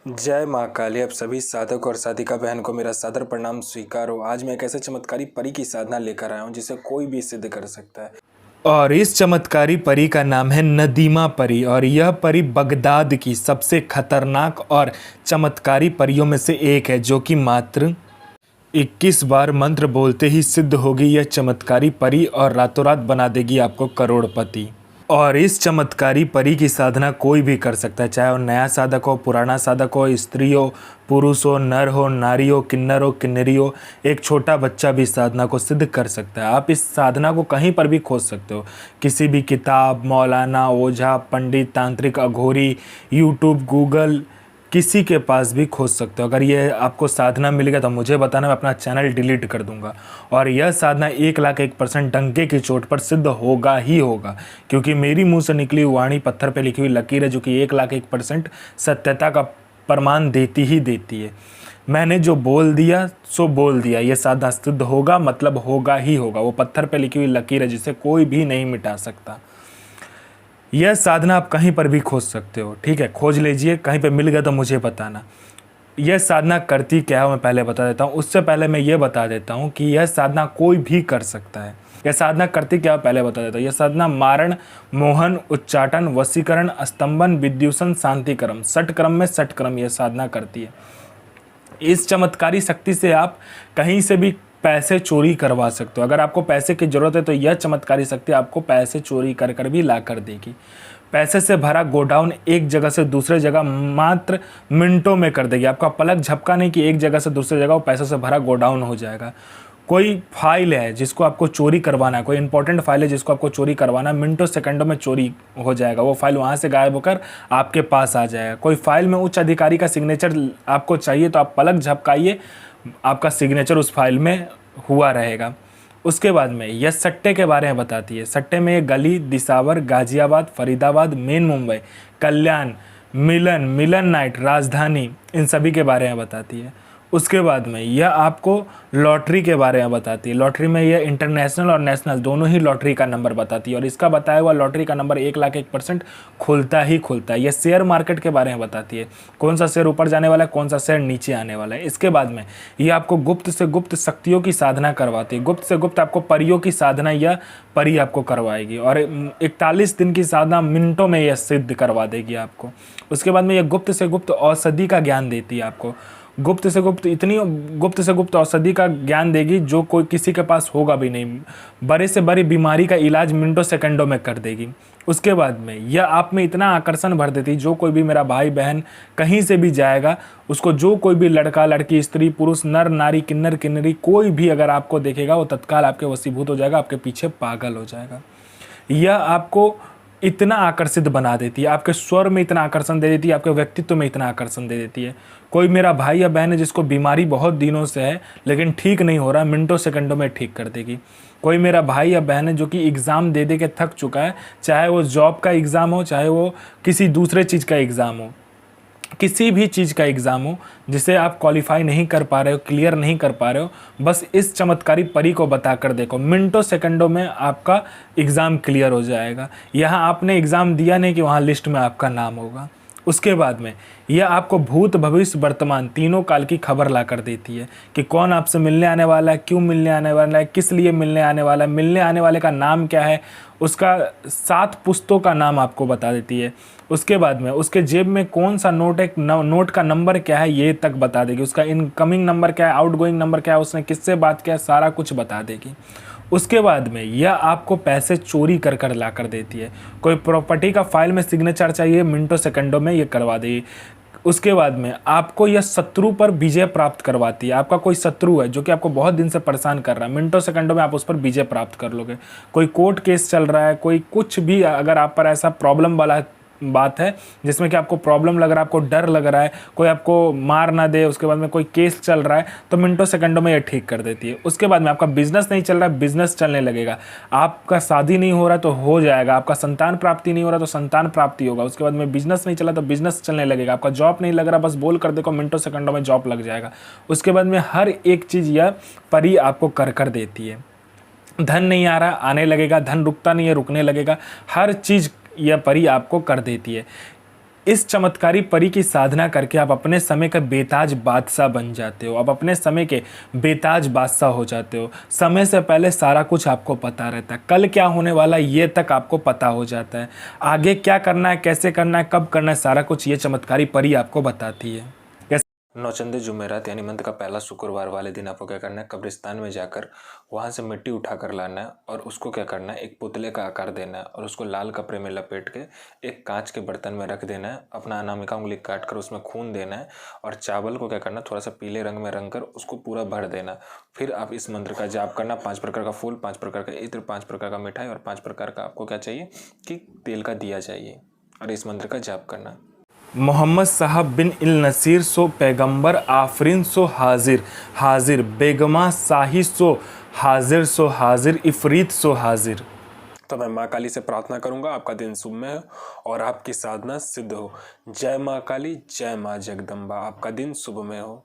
जय माँ काली। आप सभी साधक और साधिका बहन को मेरा सादर प्रणाम स्वीकार हो। आज मैं एक ऐसे चमत्कारी परी की साधना लेकर आया हूँ जिसे कोई भी सिद्ध कर सकता है। और इस चमत्कारी परी का नाम है नदीमा परी। और यह परी बगदाद की सबसे खतरनाक और चमत्कारी परियों में से एक है, जो कि मात्र 21 बार मंत्र बोलते ही सिद्ध होगी यह चमत्कारी परी और रातों रात बना देगी आपको करोड़पति। और इस चमत्कारी परी की साधना कोई भी कर सकता है, चाहे वो नया साधक हो, पुराना साधक हो, स्त्री हो, पुरुष हो, नर हो, नारी हो, किन्नर हो, किन्नरी हो। एक छोटा बच्चा भी साधना को सिद्ध कर सकता है। आप इस साधना को कहीं पर भी खोज सकते हो, किसी भी किताब, मौलाना, ओझा, पंडित, तांत्रिक, अघोरी, यूट्यूब, गूगल, किसी के पास भी खोज सकते हो। अगर ये आपको साधना मिल गया तो मुझे बताना, मैं अपना चैनल डिलीट कर दूंगा। और यह साधना 1,01% डंके की चोट पर सिद्ध होगा ही होगा, क्योंकि मेरी मुंह से निकली वाणी पत्थर पे लिखी हुई लकीर है, जो कि 1,01% सत्यता का प्रमाण देती ही देती है। मैंने जो बोल दिया सो बोल दिया। यह साधना सिद्ध होगा मतलब होगा ही होगा। वो पत्थर पे लिखी हुई लकीर है जिसे कोई भी नहीं मिटा सकता। यह साधना आप कहीं पर भी खोज सकते हो, ठीक है, खोज लीजिए। कहीं पे मिल गया तो मुझे बताना। यह साधना करती क्या है मैं पहले बता देता हूँ। उससे पहले मैं ये बता देता हूँ कि यह साधना कोई भी कर सकता है। यह साधना करती क्या है पहले बता देता हूँ। यह साधना मारण, मोहन, उच्चाटन, वशीकरण, स्तंभन, विद्युषण, शांतिक्रम, षटक्रम में षटक्रम यह साधना करती है। इस चमत्कारी शक्ति से आप कहीं से भी पैसे चोरी करवा सकते हो। अगर आपको पैसे की ज़रूरत है तो यह चमत्कारी शक्ति आपको पैसे चोरी कर कर भी ला कर देगी। पैसे से भरा गोडाउन एक जगह से दूसरे जगह मात्र मिनटों में कर देगी। आपका पलक झपका नहीं कि एक जगह से दूसरी जगह वो पैसों से भरा गोडाउन हो जाएगा। कोई फाइल है जिसको आपको चोरी करवाना है, कोई इंपॉर्टेंट फाइल है जिसको आपको चोरी करवाना है, मिनटों सेकंडों में चोरी हो जाएगा। वो फाइल वहाँ से गायब होकर आपके पास आ जाएगा। कोई फाइल में उच्च अधिकारी का सिग्नेचर आपको चाहिए तो आप पलक झपकाइए, आपका सिग्नेचर उस फाइल में हुआ रहेगा। उसके बाद में यह सट्टे के बारे में बताती है। सट्टे में ये गली, दिसावर, गाजियाबाद, फरीदाबाद, मेन मुंबई, कल्याण, मिलन, मिलन नाइट, राजधानी, इन सभी के बारे में बताती है। उसके बाद में यह आपको लॉटरी के बारे में बताती है। लॉटरी में यह इंटरनेशनल और नेशनल दोनों ही लॉटरी का नंबर बताती है, और इसका बताया हुआ लॉटरी का नंबर 1,01% खुलता ही खुलता है। यह शेयर मार्केट के बारे में बताती है, कौन सा शेयर ऊपर जाने वाला है, कौन सा शेयर नीचे आने वाला है। इसके बाद में यह आपको गुप्त से गुप्त शक्तियों की साधना करवाती है। गुप्त से गुप्त आपको परियों की साधना यह परी आपको करवाएगी, और 41 दिन की साधना मिनटों में यह सिद्ध करवा देगी आपको। उसके बाद में यह गुप्त से गुप्त औषधि का ज्ञान देती है आपको। गुप्त से गुप्त इतनी गुप्त से गुप्त औषधि का ज्ञान देगी जो कोई किसी के पास होगा भी नहीं। बड़े से बड़ी बीमारी का इलाज मिनटों सेकंडों में कर देगी। उसके बाद में यह आप में इतना आकर्षण भर देती, जो कोई भी मेरा भाई बहन कहीं से भी जाएगा, उसको जो कोई भी लड़का लड़की, स्त्री पुरुष, नर नारी, किन्नर किन्नरी, कोई भी अगर आपको देखेगा वो तत्काल आपके वशीभूत हो जाएगा, आपके पीछे पागल हो जाएगा। यह आपको इतना आकर्षित बना देती है, आपके स्वर में इतना आकर्षण दे देती है, आपके व्यक्तित्व में इतना आकर्षण दे देती है। कोई मेरा भाई या बहन है जिसको बीमारी बहुत दिनों से है लेकिन ठीक नहीं हो रहा, मिनटों सेकंडों में ठीक कर देगी। कोई मेरा भाई या बहन है जो कि एग्ज़ाम दे दे के थक चुका है, चाहे वो जॉब का एग्ज़ाम हो, चाहे वो किसी दूसरे चीज़ का एग्ज़ाम हो, किसी भी चीज़ का एग्ज़ाम हो जिसे आप क्वालिफाई नहीं कर पा रहे हो, क्लियर नहीं कर पा रहे हो, बस इस चमत्कारी परी को बता कर देखो, मिनटों सेकंडों में आपका एग्ज़ाम क्लियर हो जाएगा। यहाँ आपने एग्ज़ाम दिया नहीं कि वहाँ लिस्ट में आपका नाम होगा। उसके बाद में यह आपको भूत, भविष्य, वर्तमान तीनों काल की खबर ला कर देती है कि कौन आपसे मिलने आने वाला है, क्यों मिलने आने वाला है, किस लिए मिलने आने वाला है, मिलने आने वाले का नाम क्या है, उसका 7 पुस्तों का नाम आपको बता देती है। उसके बाद में उसके जेब में कौन सा नोट है, नोट का नंबर क्या है ये तक बता देगी। उसका इनकमिंग नंबर क्या है, आउटगोइंग नंबर क्या है, उसने किससे बात किया, सारा कुछ बता देगी। उसके बाद में यह आपको पैसे चोरी कर कर ला कर देती है। कोई प्रॉपर्टी का फाइल में सिग्नेचर चाहिए, मिनटों सेकंडों में ये करवा देगी। उसके बाद में आपको यह शत्रु पर विजय प्राप्त करवाती है। आपका कोई शत्रु है जो कि आपको बहुत दिन से परेशान कर रहा है, मिनटों सेकंडों में आप उस पर विजय प्राप्त कर लोगे। कोई कोर्ट केस चल रहा है, कोई कुछ भी अगर आप पर ऐसा प्रॉब्लम वाला बात है जिसमें कि आपको प्रॉब्लम लग रहा है, आपको डर लग रहा है, कोई आपको मार ना दे, उसके बाद में कोई केस चल रहा है, तो मिनटों सेकंडों में ये ठीक कर देती है। उसके बाद में आपका बिजनेस नहीं चल रहा है, बिजनेस चलने लगेगा। आपका शादी नहीं हो रहा तो हो जाएगा, आपका संतान प्राप्ति नहीं हो रहा तो संतान प्राप्ति होगा। उसके बाद में बिजनेस नहीं चला तो बिजनेस चलने लगेगा। आपका जॉब नहीं लग रहा, बस बोल कर देखो, मिनटों सेकंडों में जॉब लग जाएगा। उसके बाद में हर एक चीज़ यह परी आपको कर कर देती है। धन नहीं आ रहा, आने लगेगा, धन रुकता नहीं है, रुकने लगेगा, हर चीज़ यह परी आपको कर देती है। इस चमत्कारी परी की साधना करके आप अपने समय का बेताज बादशाह बन जाते हो। आप अपने समय के बेताज बादशाह हो जाते हो। समय से पहले सारा कुछ आपको पता रहता है। कल क्या होने वाला है ये तक आपको पता हो जाता है। आगे क्या करना है, कैसे करना है, कब करना है, सारा कुछ ये चमत्कारी परी आपको बताती है। नौचंदे जुमेरात यानी मंथ का पहला शुक्रवार वाले दिन आपको क्या करना है, कब्रिस्तान में जाकर वहाँ से मिट्टी उठा कर लाना है और उसको क्या करना है, एक पुतले का आकार देना है और उसको लाल कपड़े में लपेट के एक कांच के बर्तन में रख देना है। अपना अनामिका उंगली काट कर उसमें खून देना है और चावल को क्या करना है, थोड़ा सा पीले रंग में रंग कर उसको पूरा भर देना। फिर आप इस मंत्र का जाप करना। 5 प्रकार का फूल, 5 प्रकार का इत्र, 5 प्रकार का मिठाई और 5 प्रकार का आपको क्या चाहिए कि तेल का दिया चाहिए और इस मंत्र का जाप करना। मोहम्मद साहब बिन इल नसीर सो पैगंबर आफरीन सो हाजिर हाजिर बेगमा शाही सो हाजिर इफरीत सो हाजिर। तो मैं माँ काली से प्रार्थना करूंगा आपका दिन शुभ में हो और आपकी साधना सिद्ध हो। जय माँ काली, जय माँ जगदम्बा। आपका दिन शुभ में हो।